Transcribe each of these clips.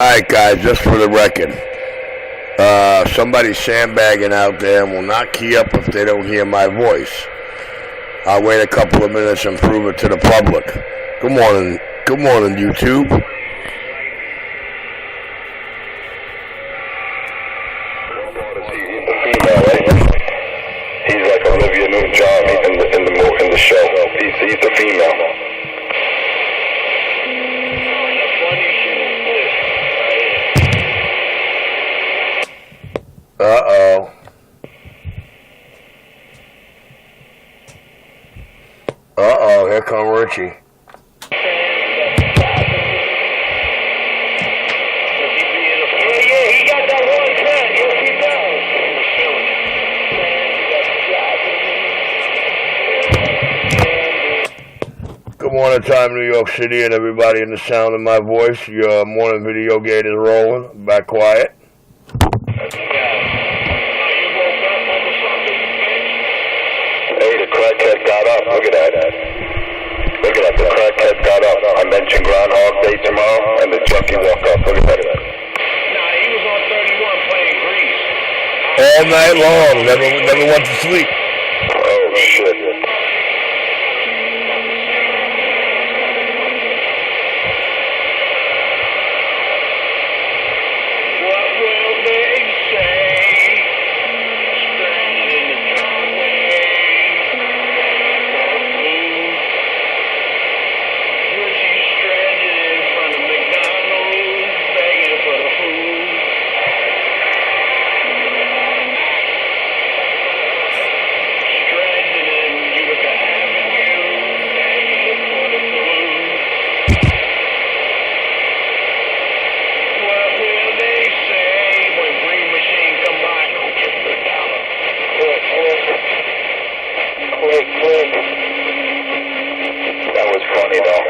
Alright guys, just for the record, somebody's sandbagging out there and will not key up if they don't hear my voice. I'll wait a couple of minutes and prove it to the public. Good morning, YouTube. He's like Olivia Newton-John in the show. He's a female. Uh-oh. Uh-oh, here come Richie. Good morning time, New York City, and everybody in the sound of my voice. Your morning video gate is rolling. Back quiet. Crackhead got up. Look at that. Look at that. The crackhead got up. I mentioned Groundhog Day tomorrow, and the junkie woke up. Look at that. Nah, he was on 31 playing Grease. All night long. Never went to sleep. Oh, shit. That was funny though.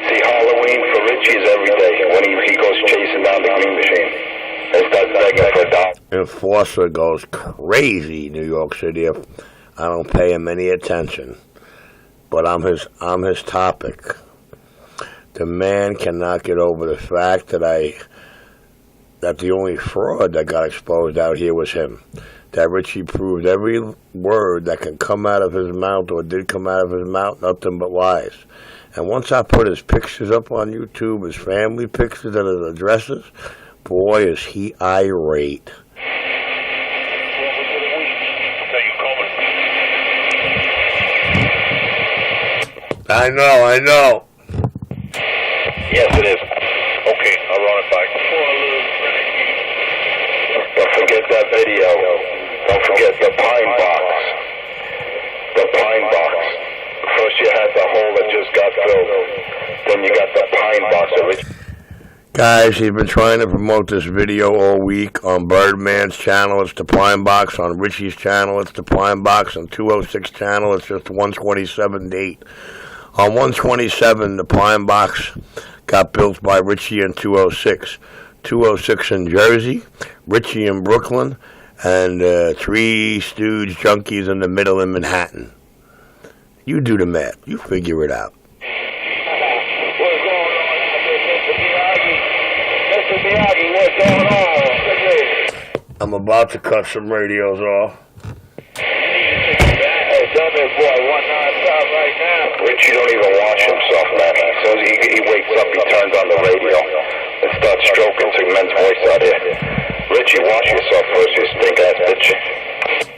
See, Halloween for Richie is every day when he goes chasing down the green machine and starts begging for a dollar. Enforcer goes crazy, New York City, if I don't pay him any attention. But I'm his topic. The man cannot get over the fact that the only fraud that got exposed out here was him. That Richie proved every word that can come out of his mouth or did come out of his mouth, nothing but lies. And once I put his pictures up on YouTube, his family pictures and his addresses, boy, is he irate. I know. Yes, it is. Okay, I'll run it back. Don't forget that video. Don't forget the pine box. The pine box. First you had the hole that just got filled. Then you got the pine box. Guys, he's been trying to promote this video all week on Birdman's channel. It's the Pine Box. On Richie's channel, it's the Pine Box. On 206 channel, it's just 127 date. On 127, the Pine Box got built by Richie in 206. 206 in Jersey, Richie in Brooklyn, and three stooge junkies in the middle in Manhattan. You do the math. You figure it out. What's going on, Mr. Miyagi? What's going on? I'm about to cut some radios off. Hey, tell me, boy, 195 right now. Richie don't even wash himself, man. So he wakes up, he turns on the radio and starts stroking some men's voice out here. Richie, wash yourself first, you stink-ass bitch.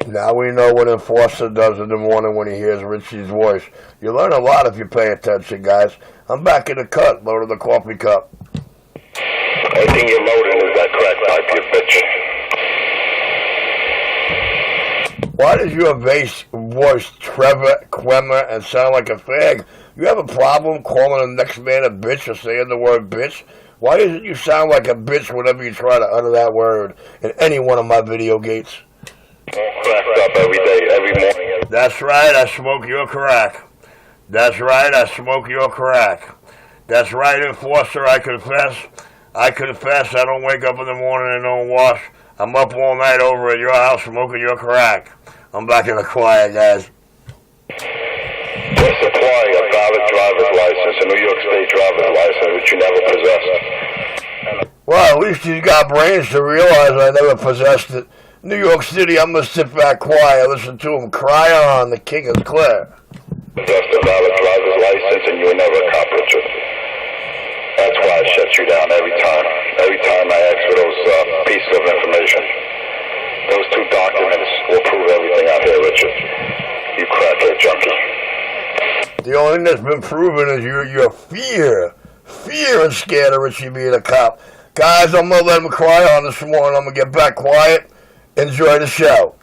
Now we know what Enforcer does in the morning when he hears Richie's voice. You learn a lot if you pay attention, guys. I'm back in the cut, loading the coffee cup. Everything you're loading is that crack pipe, you bitch. Why does your voice Trevor Quemmer and sound like a fag? You have a problem calling the next man a bitch or saying the word bitch? Why doesn't you sound like a bitch whenever you try to utter that word in any one of my video gates? Cracked up every day, every morning. That's right, I smoke your crack. That's right, I smoke your crack. That's right, Enforcer, I confess. I don't wake up in the morning and don't wash. I'm up all night over at your house smoking your crack. I'm back in the quiet, guys. Just supply a valid driver's license, a New York State driver's license, which you never possessed. Well, at least he's got brains to realize I never possessed it. New York City, I'm going to sit back quiet, listen to him cry on, the king is clear. Possessed a valid driver's license and you were never a cop, Richard. That's why I shut you down every time. Every time I ask for those pieces of information. Those 2 documents will prove everything out here, Richard. You crackhead junkie. The only thing that's been proven is your fear. Fear and scared of Richie being a cop. Guys, I'm going to let him cry on this morning. I'm going to get back quiet. Enjoy the show.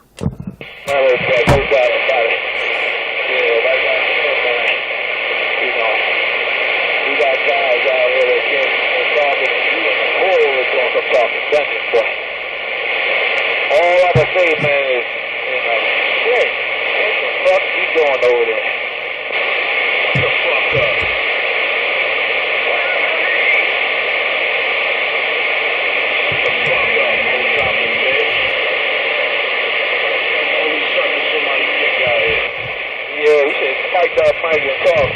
All I can say, man, is, shit, what the fuck you doing over there? Shut the fuck up. Shut the fuck up, old dropping bitch. Only sucking somebody dick out here. Yeah, you should spike that mic and talk.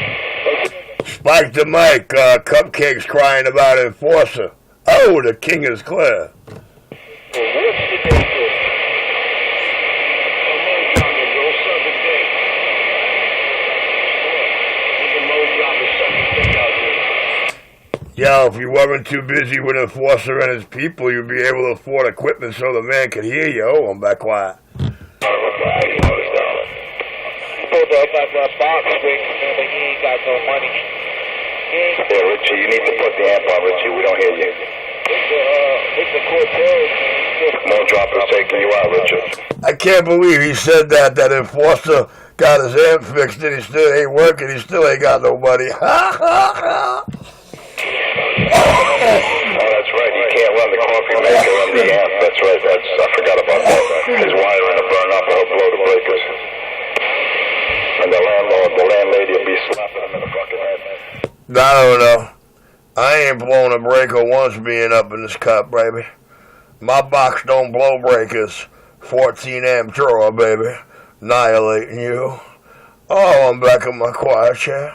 Spike the mic. Cupcake's crying about enforcer. Oh, the king is clear. What should they do? Yo, if you weren't too busy with Enforcer and his people, you'd be able to afford equipment so the man could hear you. Oh, I'm back quiet. Pulled up at that box, Rick, but he ain't got no money. Yeah, Richie, you need to put the amp on, Richie. We don't hear you. It's a Cortez. No droppers taking you out, Richard. I can't believe he said that Enforcer got his amp fixed and he still ain't working. He still ain't got no money. Oh, that's right. You can't run the coffee maker on the amp. That's right. I forgot about that. His wiring will burn up and he'll blow the breakers. And the landlady will be slapping him in the fucking head. I don't know. I ain't blown a breaker once being up in this cup, baby. My box don't blow breakers. 14 amp drawer, baby. Annihilating you. Oh, I'm back in my quiet chair.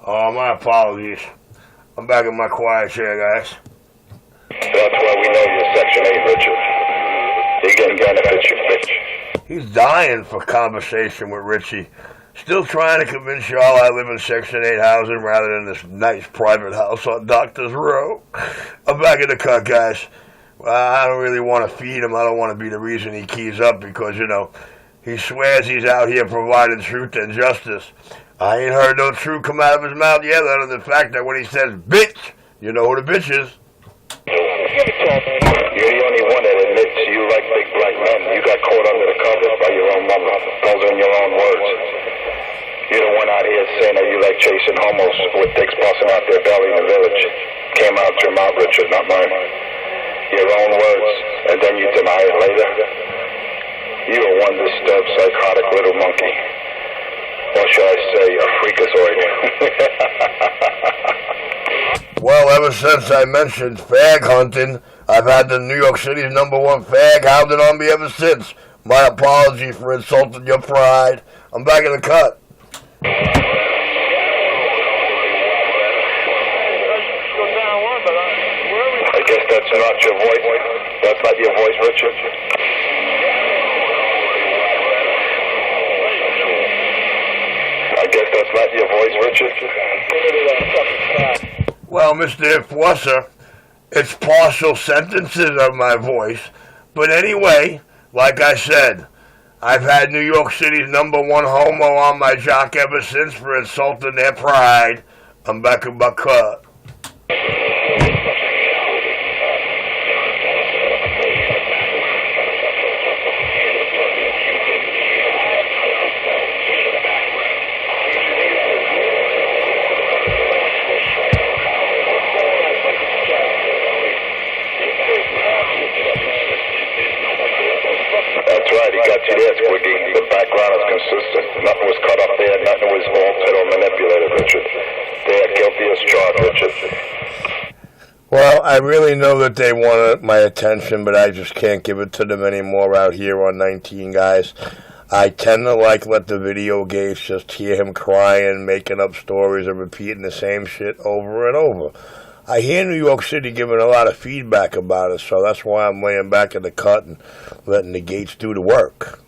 Oh, my apologies. I'm back in my quiet chair, guys. That's why we know you're Section 8, Richard. You're getting benefits, you bitch. He's dying for conversation with Richie. Still trying to convince y'all I live in Section 8 housing rather than this nice private house on Doctor's Row. I'm back in the cut, guys. Well, I don't really want to feed him. I don't want to be the reason he keys up because, you know, he swears he's out here providing truth and justice. I ain't heard no truth come out of his mouth yet other than the fact that when he says bitch, you know who the bitch is. You're the only one that admits you like big black men. You got caught under the covers by your own mama. Those are in your own words. You're the one out here saying that you like chasing homos with dicks busting out their belly in the village. Came out your mouth, Richard, not mine. Your own words, and then you deny it later. You're one disturbed, psychotic little monkey. Or should I say, a freakazoid? Well, ever since I mentioned fag hunting, I've had the New York City's #1 fag hounded on me ever since. My apology for insulting your pride. I'm back in the cut. I guess that's not your voice. That's not your voice, Richard. I guess that's not your voice, Richard. Well, Mr. Enforcer, it's partial sentences of my voice. But anyway, like I said, I've had New York City's #1 homo on my jock ever since for insulting their pride. I'm back in my cut. That's right, he got you there, Squiggy. The background is consistent. Nothing was cut up there, nothing was altered or manipulated, Richard. They are guilty as charged, Richard. Well, I really know that they want my attention, but I just can't give it to them anymore out here on 19 Guys. I tend to let the video games just hear him crying, making up stories, and repeating the same shit over and over. I hear New York City giving a lot of feedback about it, so that's why I'm laying back in the cut and letting the gates do the work.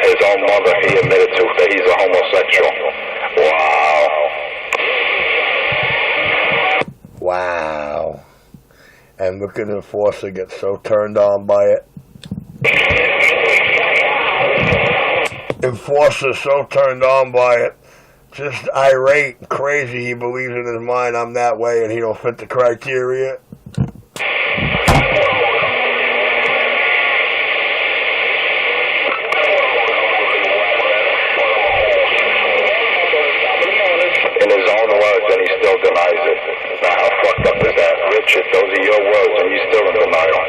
His own mother, he admitted to that he's a homosexual. Wow. Wow. And look at the enforcer get so turned on by it. Enforcer so turned on by it. Just irate, crazy. He believes in his mind I'm that way and he don't fit the criteria. In his own words, and he still denies it. Now, how fucked up is that? Richard, those are your words, and you still in denial.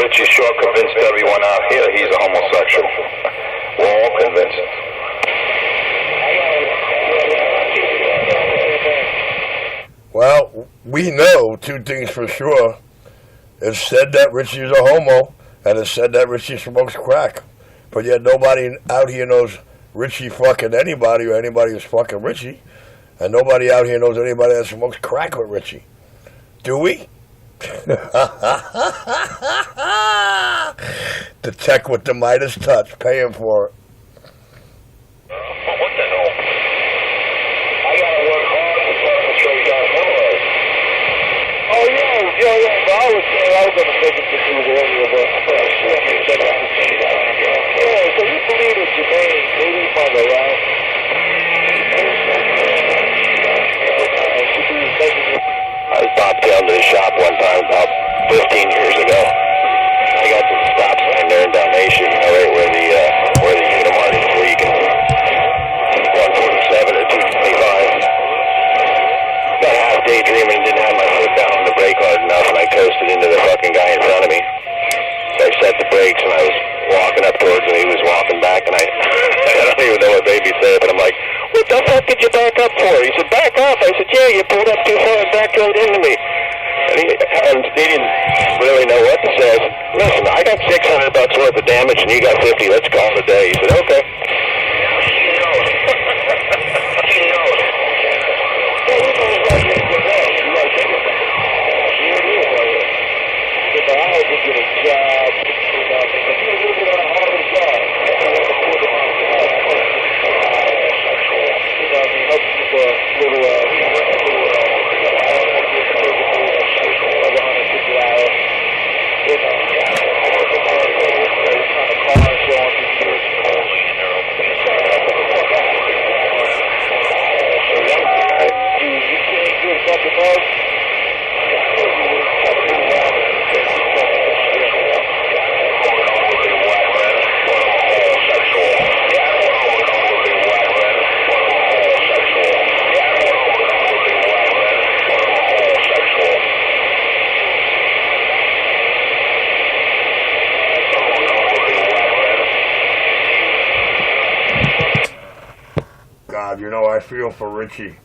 Richie sure convinced everyone out here he's a homosexual. We're all convinced. Well, we know two things for sure. It's said that Richie's a homo, and it's said that Richie smokes crack. But yet nobody out here knows Richie fucking anybody or anybody who's fucking Richie. And nobody out here knows anybody that smokes crack with Richie. Do we? The tech with the Midas touch, paying for it. What the hell? I gotta work hard to fucking show you guys otherwise. Oh, yeah. But I was gonna take it to do earlier, but yeah, so you believe that Jermaine baby mother, right? I stopped down to the shop one time about 15 years ago. I got to the stop sign there in Dalmatia, right where the Unimart is, where you can 147 or 225. Got half daydreaming and didn't have my foot down on the brake hard enough, and I coasted into the fucking guy in front of me. So I set the brakes, and I was walking up towards him. He was walking back, and I don't even know what baby said, but I'm like, what the fuck did you back up for? He said, back up. I said, yeah, you pulled up too far and backed right into me. And he didn't really know what to say. I said, listen, I got $600 worth of damage and you got 50. Let's call it a day. He said, okay. God, you know, I feel for Richie.